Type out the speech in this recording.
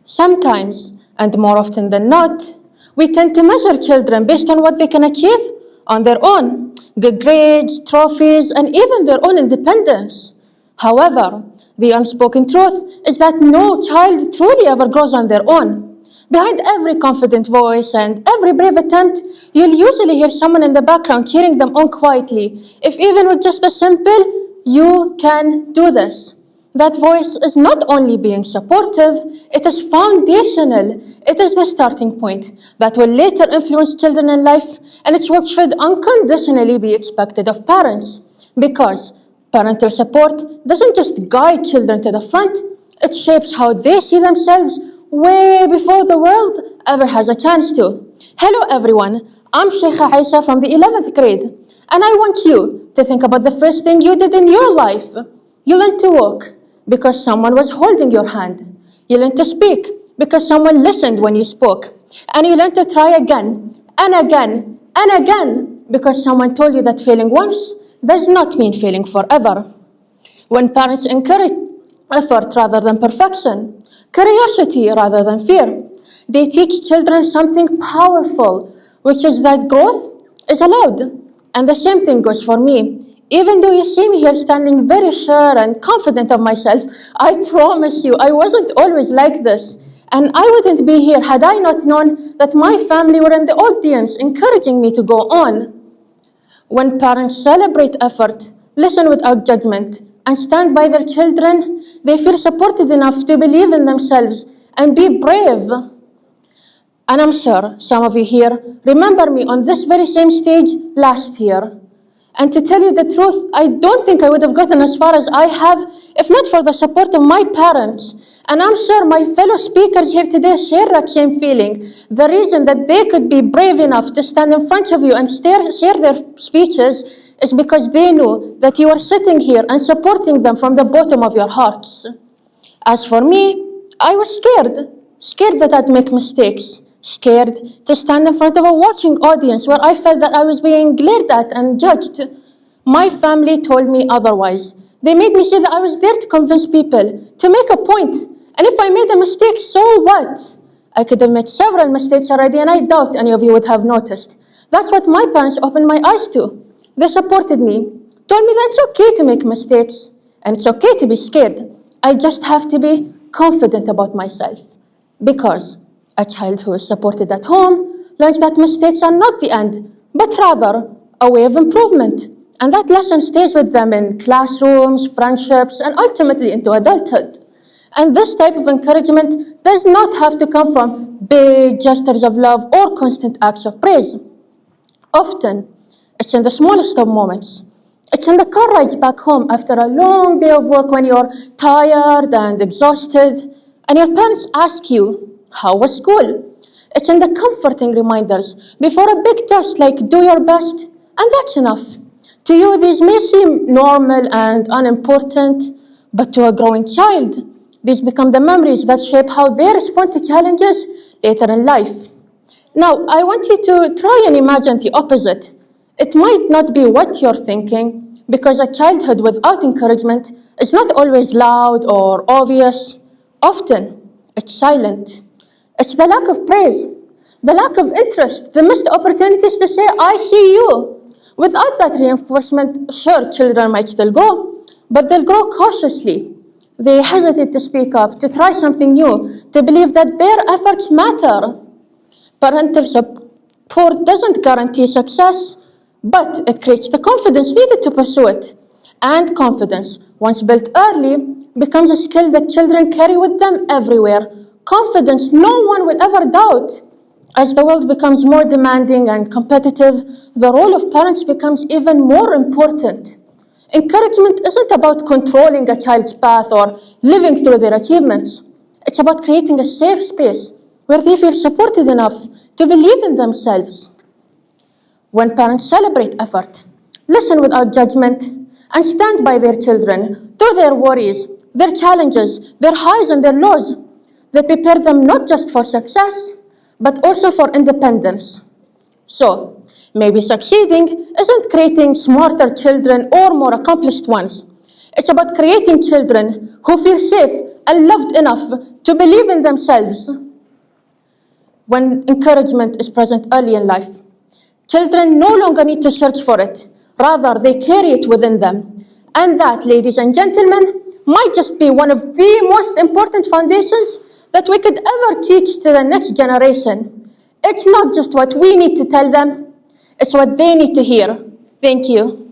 Sometimes, and more often than not, we tend to measure children based on what they can achieve on their own, good grades, trophies, and even their own independence. However, the unspoken truth is that no child truly ever grows on their own. Behind every confident voice and every brave attempt, you'll usually hear someone in the background cheering them on quietly, if even with just a simple, "You can do this." That voice is not only being supportive, it is foundational. It is the starting point that will later influence children in life, and it's what should unconditionally be expected of parents. Because parental support doesn't just guide children to the front, it shapes how they see themselves way before the world ever has a chance to. Hello everyone, I'm Shaikha Ayesha from the 11th grade, and I want you to think about the first thing you did in your life. You learned to walk because someone was holding your hand. You learned to speak because someone listened when you spoke. And you learned to try again and again and again because someone told you that failing once does not mean failing forever. When parents encourage effort rather than perfection, curiosity rather than fear, they teach children something powerful, which is that growth is allowed. And the same thing goes for me. Even though you see me here standing very sure and confident of myself, I promise you I wasn't always like this. And I wouldn't be here had I not known that my family were in the audience encouraging me to go on. When parents celebrate effort, listen without judgment, and stand by their children, they feel supported enough to believe in themselves and be brave. And I'm sure some of you here remember me on this very same stage last year. And to tell you the truth, I don't think I would have gotten as far as I have if not for the support of my parents. And I'm sure my fellow speakers here today share that same feeling. The reason that they could be brave enough to stand in front of you and share their speeches is because they knew that you are sitting here and supporting them from the bottom of your hearts. As for me, I was scared that I'd make mistakes. Scared to stand in front of a watching audience where I felt that I was being glared at and judged. My family told me otherwise. They made me see that I was there to convince people, to make a point. And if I made a mistake, so what? I could have made several mistakes already, and I doubt any of you would have noticed. That's what my parents opened my eyes to. They supported me, told me that it's okay to make mistakes, and it's okay to be scared. I just have to be confident about myself. Because a child who is supported at home learns that mistakes are not the end, but rather a way of improvement. And that lesson stays with them in classrooms, friendships, and ultimately into adulthood. And this type of encouragement does not have to come from big gestures of love or constant acts of praise. Often, it's in the smallest of moments. It's in the car rides back home after a long day of work when you're tired and exhausted, and your parents ask you, "How was school?" It's in the comforting reminders before a big test like "do your best," and that's enough. To you, these may seem normal and unimportant, but to a growing child, these become the memories that shape how they respond to challenges later in life. Now, I want you to try and imagine the opposite. It might not be what you're thinking, because a childhood without encouragement is not always loud or obvious. Often, it's silent. It's the lack of praise, the lack of interest, the missed opportunities to say, "I see you." Without that reinforcement, sure, children might still grow, but they'll grow cautiously. They hesitate to speak up, to try something new, to believe that their efforts matter. Parental support doesn't guarantee success, but it creates the confidence needed to pursue it. And confidence, once built early, becomes a skill that children carry with them everywhere. Confidence no one will ever doubt. As the world becomes more demanding and competitive, the role of parents becomes even more important. Encouragement isn't about controlling a child's path or living through their achievements. It's about creating a safe space where they feel supported enough to believe in themselves. When parents celebrate effort, listen without judgment, and stand by their children through their worries, their challenges, their highs and their lows, they prepare them not just for success, but also for independence. So, maybe succeeding isn't creating smarter children or more accomplished ones. It's about creating children who feel safe and loved enough to believe in themselves when encouragement is present early in life. Children no longer need to search for it. Rather, they carry it within them. And that, ladies and gentlemen, might just be one of the most important foundations that we could ever teach to the next generation. It's not just what we need to tell them, it's what they need to hear. Thank you.